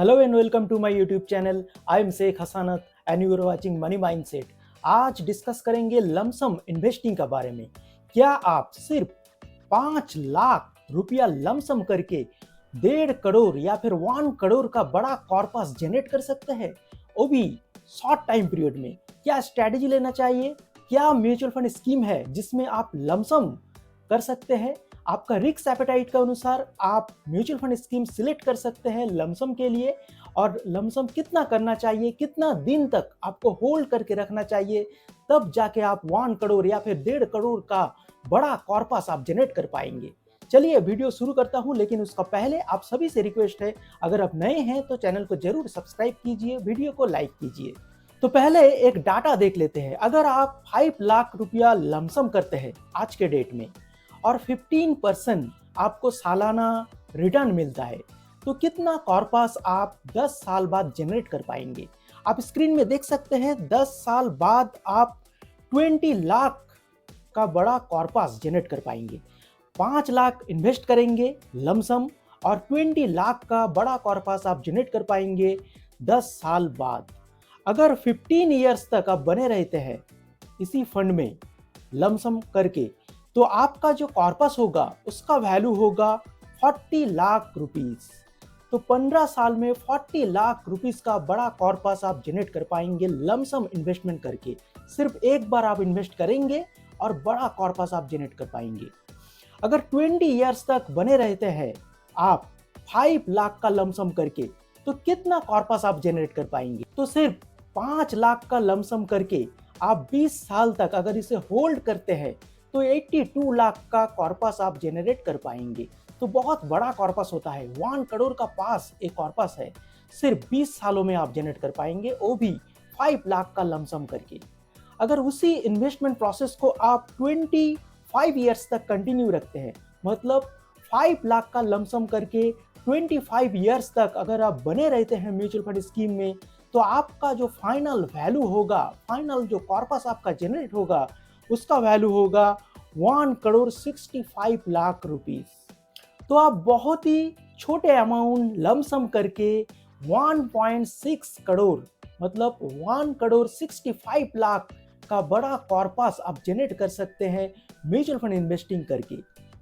Hello and welcome to my YouTube channel. I am Shaikh Hasnat and you are watching money mindset. आज discuss करेंगे lump sum investing के बारे में। क्या आप सिर्फ 5 लाख रुपया लमसम करके 1.5 करोड़ या फिर 1 करोड़ का बड़ा कॉर्पस जनरेट कर सकते हैं, वो भी शॉर्ट टाइम पीरियड में? क्या स्ट्रैटेजी लेना चाहिए? क्या म्यूचुअल फंड स्कीम है जिसमें आप लमसम कर सकते हैं? आपका रिस्क एपेटाइट के अनुसार आप म्यूचुअल फंड स्कीम सिलेक्ट कर सकते हैं लमसम के लिए। और लमसम कितना करना चाहिए, कितना दिन तक आपको होल्ड करके रखना चाहिए, तब जाके आप 1 करोड़ या फिर 1.5 करोड़ का बड़ा कॉर्पस आप जनरेट कर पाएंगे। चलिए वीडियो शुरू करता हूं, लेकिन उसका पहले आप सभी से रिक्वेस्ट है, अगर आप नए हैं तो चैनल को जरूर सब्सक्राइब कीजिए, वीडियो को लाइक कीजिए। तो पहले एक डाटा देख लेते हैं। अगर आप 5 लाख रुपया लमसम करते हैं आज के डेट में और 15% आपको सालाना रिटर्न मिलता है, तो कितना कॉर्पस आप 10 साल बाद जनरेट कर पाएंगे? आप स्क्रीन में देख सकते हैं 10 साल बाद आप 20 लाख का बड़ा कॉर्पस जनरेट कर पाएंगे। 5 लाख इन्वेस्ट करेंगे लमसम और 20 लाख का बड़ा कॉर्पस आप जनरेट कर पाएंगे 10 साल बाद। अगर 15 ईयर्स तक आप बने रहते हैं इसी फंड में लमसम करके, तो आपका जो कॉर्पस होगा उसका वैल्यू होगा 40 लाख रुपीस। तो 15 साल में 40 लाख रुपीस का बड़ा कॉर्पस आप जनरेट कर पाएंगे लमसम इन्वेस्टमेंट करके। सिर्फ एक बार आप इन्वेस्ट करेंगे और बड़ा कॉर्पस आप जनरेट कर पाएंगे। अगर 20 ईयर्स तक बने रहते हैं आप 5 लाख का लमसम करके, तो कितना कॉर्पस आप जनरेट कर पाएंगे? तो सिर्फ 5 लाख का लमसम करके आप 20 साल तक अगर इसे होल्ड करते हैं तो 82 लाख का कॉर्पस आप जनरेट कर पाएंगे। तो बहुत बड़ा कॉर्पस होता है, 1 करोड़ का पास एक कॉर्पस है। सिर्फ 20 सालों में आप जनरेट कर पाएंगे, वो भी 5 लाख का लमसम करके। अगर उसी इन्वेस्टमेंट प्रोसेस को आप 25 ईयर्स तक कंटिन्यू रखते हैं, मतलब 5 लाख का लमसम करके 25 ईयर्स तक अगर आप बने रहते हैं म्यूचुअल फंड स्कीम में, तो आपका जो फाइनल वैल्यू होगा, फाइनल जो कॉर्पस आपका जनरेट होगा, उसका वैल्यू होगा 1 करोड़ 65 लाख रुपीस। तो आप बहुत ही छोटे अमाउंट लमसम करके 1.6 करोड़ मतलब 1 करोड़ 65 लाख का बड़ा कॉर्पस आप जनरेट कर सकते हैं म्यूचुअल फंड इन्वेस्टिंग करके।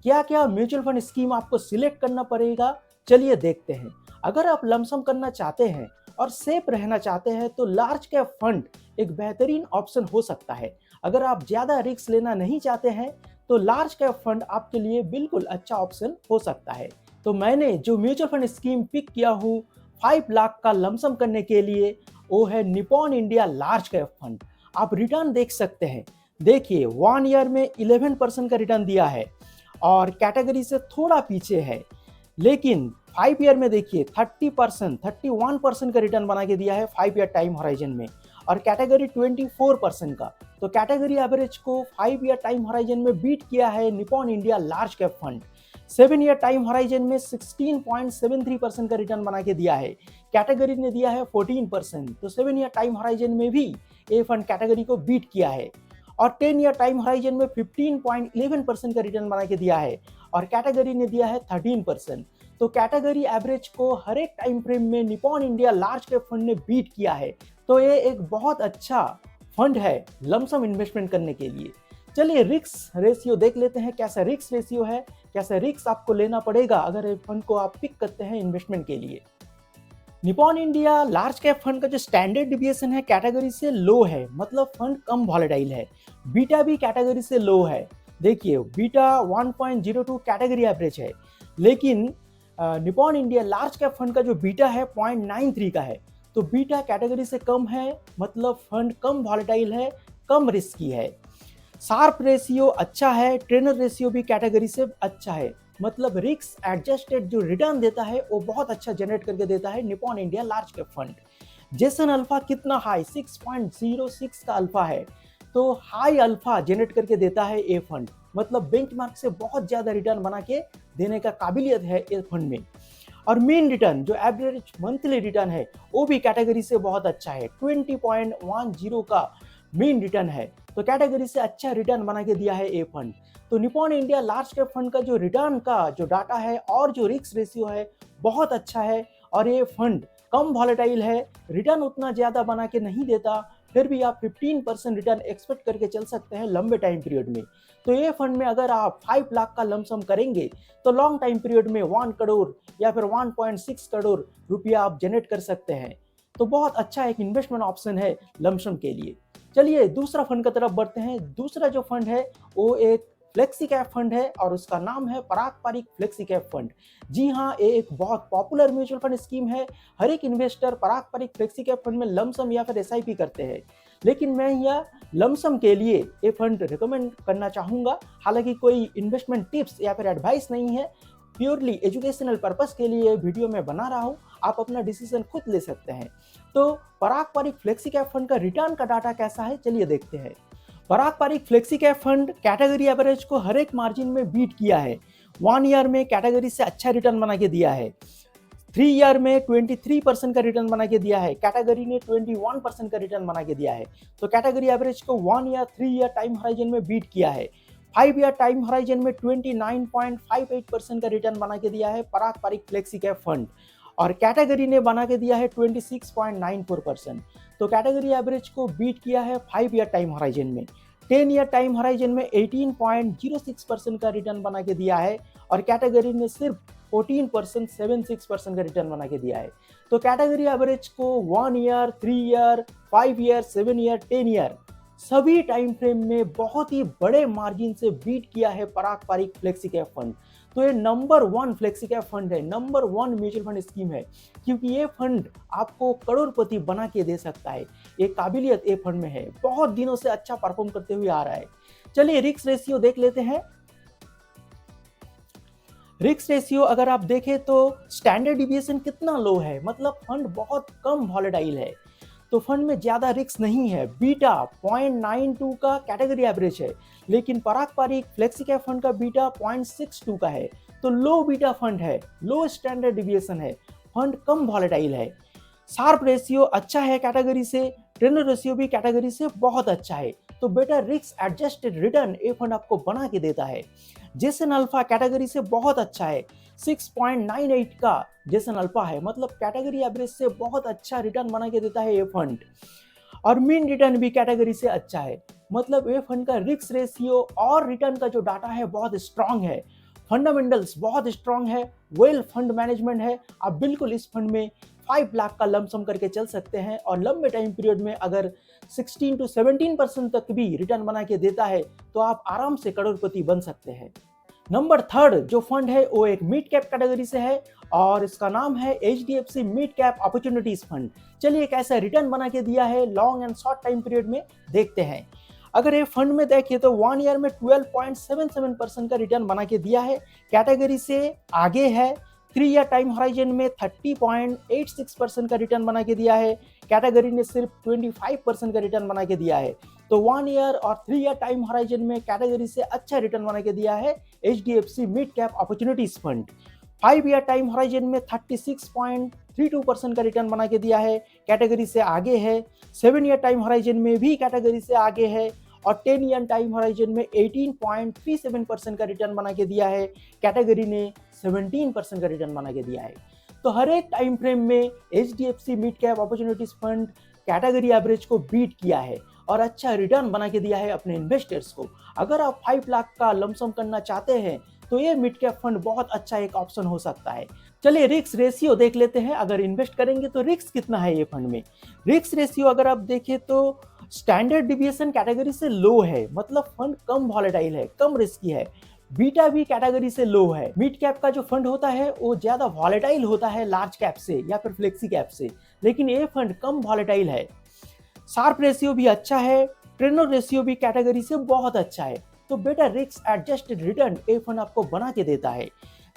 क्या क्या म्यूचुअल फंड स्कीम आपको सिलेक्ट करना पड़ेगा, चलिए देखते हैं। अगर आप लमसम करना चाहते हैं और सेफ रहना चाहते हैं तो लार्ज कैप फंड एक बेहतरीन ऑप्शन हो सकता है। अगर आप ज़्यादा रिस्क लेना नहीं चाहते हैं तो लार्ज कैप फंड आपके लिए बिल्कुल अच्छा ऑप्शन हो सकता है। तो मैंने जो म्यूचुअल फंड स्कीम पिक किया हूँ 5 लाख का लमसम करने के लिए, वो है Nippon India large cap fund. आप रिटर्न देख सकते हैं, देखिए 1 ईयर में 11% का रिटर्न दिया है और कैटेगरी से थोड़ा पीछे है। लेकिन 5 ईयर में देखिए 30%, 31% का रिटर्न बना के दिया है 5 ईयर टाइम होराइजन में, और कैटेगरी 24% का। तो कैटेगरी एवरेज को 5 ईयर टाइम होराइजन में बीट किया है Nippon India large cap fund. 7 year time horizon में 16.73% का रिटर्न बना के दिया है, कैटेगरी ने दिया है 14%। तो 7 ईयर टाइम होराइजन में भी ये फंड कैटेगरी को बीट किया है। और 10 ईयर टाइम होराइजन में 15.11% का रिटर्न बना के दिया है और कैटेगरी ने दिया है 13%। तो कैटेगरी एवरेज को हर एक टाइम फ्रेम में Nippon India large cap fund ने बीट किया है। तो ये एक बहुत अच्छा फंड है लमसम इन्वेस्टमेंट करने के लिए। चलिए रिस्क रेशियो देख लेते हैं, कैसा रिस्क रेशियो है, कैसा रिस्क आपको लेना पड़ेगा अगर ये फंड को आप पिक करते हैं इन्वेस्टमेंट के लिए। Nippon India large cap fund का जो स्टैंडर्ड डिविएशन है कैटेगरी से लो है, मतलब फंड कम वॉलेटाइल है। बीटा भी कैटेगरी से लो है, देखिए बीटा 1.02 कैटेगरी एवरेज है। लेकिन Nippon India large cap fund का जो बीटा है 0.93 का है। तो बीटा कैटेगरी से कम है, मतलब फंड कम वॉलेटाइल है, कम रिस्की है। शार्प रेशियो अच्छा है, ट्रेनर रेशियो भी कैटेगरी से अच्छा है, मतलब रिस्क एडजस्टेड जो रिटर्न देता है वो बहुत अच्छा जनरेट करके देता है Nippon India large cap fund. Jason alpha कितना हाई, 6.06 का अल्फा है। तो हाई अल्फा जनरेट करके देता है ये फंड, मतलब बेंचमार्क से बहुत ज्यादा रिटर्न बना के देने का काबिलियत है इस फंड में। और मेन रिटर्न जो एवरेज मंथली रिटर्न है वो भी कैटेगरी से बहुत अच्छा है, 20.10 का मेन रिटर्न है। तो कैटेगरी से अच्छा रिटर्न बना के दिया है ये फंड। तो Nippon India large cap fund का जो रिटर्न का जो डाटा है और जो रिस्क रेशियो है बहुत अच्छा है, और ये फंड कम वॉलेटाइल है, रिटर्न उतना ज़्यादा बना के नहीं देता, फिर भी आप 15% रिटर्न एक्सपेक्ट करके चल सकते हैं लंबे टाइम पीरियड में। तो ये फंड में अगर आप 5 लाख का लमसम करेंगे तो लॉन्ग टाइम पीरियड में 1 करोड़ या फिर 1.6 करोड़ रुपया आप जनरेट कर सकते हैं। तो बहुत अच्छा एक इन्वेस्टमेंट ऑप्शन है लमसम के लिए। चलिए दूसरा फंड की तरफ बढ़ते हैं। दूसरा जो फंड है वो एक फ्लेक्सी कैप फंड है और उसका नाम है पराग पारिक फ्लेक्सी कैप फंड। जी हाँ, ये एक बहुत पॉपुलर म्यूचुअल फंड स्कीम है। हर एक इन्वेस्टर पराग पारिक फ्लेक्सी कैप फंड में लमसम या फिर एसआईपी करते हैं, लेकिन मैं यह लमसम के लिए ये फंड रिकमेंड करना चाहूँगा। हालांकि कोई इन्वेस्टमेंट टिप्स या फिर एडवाइस नहीं है, प्योरली एजुकेशनल पर्पस के लिए वीडियो में बना रहा हूँ, आप अपना डिसीजन खुद ले सकते हैं। तो Parag Parikh flexi cap fund का रिटर्न का डाटा कैसा है, चलिए देखते हैं। Parag Parikh flexi cap fund category average को हर एक मार्जिन में बीट किया है। 1 ईयर में कैटेगरी से अच्छा रिटर्न बना के दिया है। 3 ईयर में 23% का रिटर्न बना के दिया है, कैटेगरी ने 21% का रिटर्न बना के दिया है। तो कैटेगरी एवरेज को 1 ईयर 3 ईयर टाइम हॉराइजन में बीट किया है। 5 ईयर टाइम हॉराइजन में 29.58% का रिटर्न बना के दिया है पराग पारिक फ्लेक्सी कैप फंड, और कैटेगरी ने बना के दिया है 26.94%। तो कैटेगरी एवरेज को बीट किया है 5 ईयर टाइम हॉराइजन में। 10 ईयर टाइम हॉराइजन में 18.06% का रिटर्न बना के दिया है, और कैटेगरी ने सिर्फ 14.76% का रिटर्न बना के दिया है। तो कैटेगरी एवरेज को 1 year 3 year 5 year 7 year 10 year सभी टाइम फ्रेम में बहुत ही बड़े मार्जिन से बीट किया है पराग पारिक फ्लेक्सी कैप फंड। तो ये नंबर 1 फ्लेक्सी कैप फंड है, नंबर 1 म्यूचुअल फंड स्कीम है, क्योंकि ये फंड आपको करोड़पति बना के दे सकता है। ये काबिलियत ये फंड में है, बहुत दिनों से अच्छा परफॉर्म करते हुए आ रहा है। चलिए रिस्क रेशियो देख लेते हैं। रिस्क रेशियो अगर आप देखें तो स्टैंडर्ड डिविएशन कितना लो है, मतलब फंड बहुत कम वॉलेटाइल है, तो फंड में ज़्यादा रिस्क नहीं है। बीटा 0.92 का कैटेगरी एवरेज है, लेकिन पराग पारिक फ्लेक्सी कैप फंड का बीटा 0.62 का है। तो लो बीटा फंड है, लो स्टैंडर्ड डिविएशन है, फंड कम वॉलेटाइल है। शार्प रेशियो अच्छा है कैटेगरी से, ट्रेंड रेशियो भी कैटेगरी से बहुत अच्छा है। तो बेटर रिस्क एडजस्टेड रिटर्न ये फंड आपको बना के देता है। जेसन अल्फा कैटेगरी से बहुत अच्छा है, 6.98 का जेसन अल्फा है, मतलब कैटेगरी एवरेज से बहुत अच्छा रिटर्न बना के देता है ये फंड। और मीन रिटर्न भी कैटेगरी से अच्छा है, मतलब ये फंड का रिस्क रेशियो और रिटर्न का जो डाटा है बहुत स्ट्रांग है, फंडामेंटल्स बहुत स्ट्रांग है, वेल फंड मैनेजमेंट है। आप बिल्कुल इस फंड में 5 लाख का लमसम करके चल सकते हैं, और लंबे टाइम पीरियड में अगर 16 to 17% तक भी रिटर्न बना के देता है तो आप आराम से करोड़पति बन सकते हैं। नंबर 3 जो फंड है वो एक मिड कैप कैटेगरी से है, और इसका नाम है HDFC mid cap opportunities fund. चलिए कैसा रिटर्न बना के दिया है long and short time period में देखते हैं। अगर ये फंड में देखिए तो 1 ईयर में 12.77% का रिटर्न बना के दिया है, कैटेगरी से आगे है। 3 ईयर टाइम हॉराइजन में 30.86% का रिटर्न बना के दिया है, कैटेगरी ने सिर्फ 25% का रिटर्न बना के दिया है। तो 1 ईयर और 3 ईयर टाइम हॉराइजन में कैटेगरी से अच्छा रिटर्न बना के दिया है HDFC mid cap opportunities fund. 5 year time horizon में 36.32% का रिटर्न बना के दिया है, कैटेगरी से आगे है। 7 ईयर टाइम हॉराइजन में भी कैटेगरी से आगे है, और 10 ईयर टाइम हॉराइजन में 18.37% का रिटर्न बना के दिया है, कैटेगरी ने 17% का रिटर्न बना के दिया है। तो हर एक टाइम फ्रेम में HDFC mid cap opportunities fund category average को बीट किया है और अच्छा रिटर्न बना के दिया है अपने इन्वेस्टर्स को। अगर आप 5 लाख का लमसम करना चाहते हैं तो ये मिड कैप फंड बहुत अच्छा एक ऑप्शन हो सकता है। चलिए रिस्क रेशियो देख लेते हैं, अगर इन्वेस्ट करेंगे तो रिस्क कितना है ये फंड में। रिस्क रेशियो अगर आप देखें तो स्टैंडर्ड डिविएशन कैटेगरी से लो है, मतलब फंड कम वॉलेटाइल है, कम रिस्की है। बीटा भी कैटेगरी से लो है। मिड कैप का जो फंड होता है वो ज्यादा वॉलेटाइल होता है लार्ज कैप से या फिर फ्लेक्सी कैप से, लेकिन ये फंड कम वॉलेटाइल है। शार्प रेशियो भी अच्छा है, ट्रेंड रेशियो भी कैटेगरी से बहुत अच्छा है। तो बेटर रिस्क एडजस्टेड रिटर्न ये फंड आपको बना के देता है।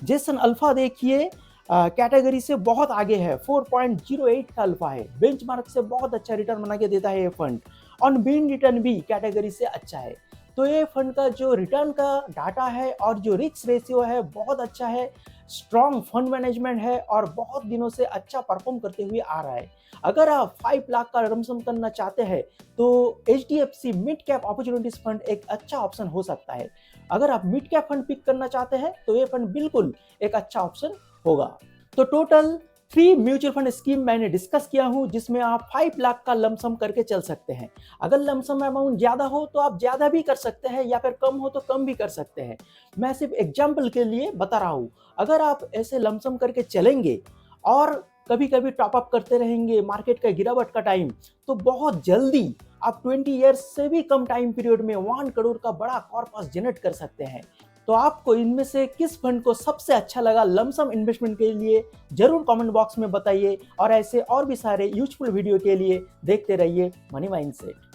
जेसन अल्फा देखिए कैटेगरी से बहुत आगे है, 4.08 का अल्फा है, बेंचमार्क से बहुत अच्छा रिटर्न बना के देता है ये फंड, और मीन रिटर्न भी कैटेगरी से अच्छा है। तो ये फंड का जो रिटर्न का डाटा है और जो रिस्क रेशियो है बहुत अच्छा है, स्ट्रॉन्ग फंड मैनेजमेंट है और बहुत दिनों से अच्छा परफॉर्म करते हुए आ रहा है। अगर आप 5 लाख का लमसम करना चाहते हैं तो HDFC mid cap opportunities fund एक अच्छा ऑप्शन हो सकता है। अगर आप मिड कैप फंड पिक करना चाहते हैं तो ये फंड बिल्कुल एक अच्छा ऑप्शन होगा। तो total free mutual fund scheme मैंने डिस्कस किया हूं जिसमें आप 5 लाख का लमसम करके चल सकते हैं। अगर लमसम अमाउंट ज़्यादा हो तो आप ज़्यादा भी कर सकते हैं या फिर कम हो तो कम भी कर सकते हैं। मैं सिर्फ एग्जाम्पल के लिए बता रहा हूँ। अगर आप ऐसे लमसम करके चलेंगे और कभी कभी टॉप अप करते रहेंगे मार्केट का गिरावट का टाइम, तो बहुत जल्दी आप 20 ईयर्स से भी कम टाइम पीरियड में 1 करोड़ का बड़ा कॉर्पस जनरेट कर सकते हैं। तो आपको इनमें से किस फंड को सबसे अच्छा लगा लमसम इन्वेस्टमेंट के लिए जरूर कमेंट बॉक्स में बताइए, और ऐसे और भी सारे यूजफुल वीडियो के लिए देखते रहिए मनी माइंडसेट।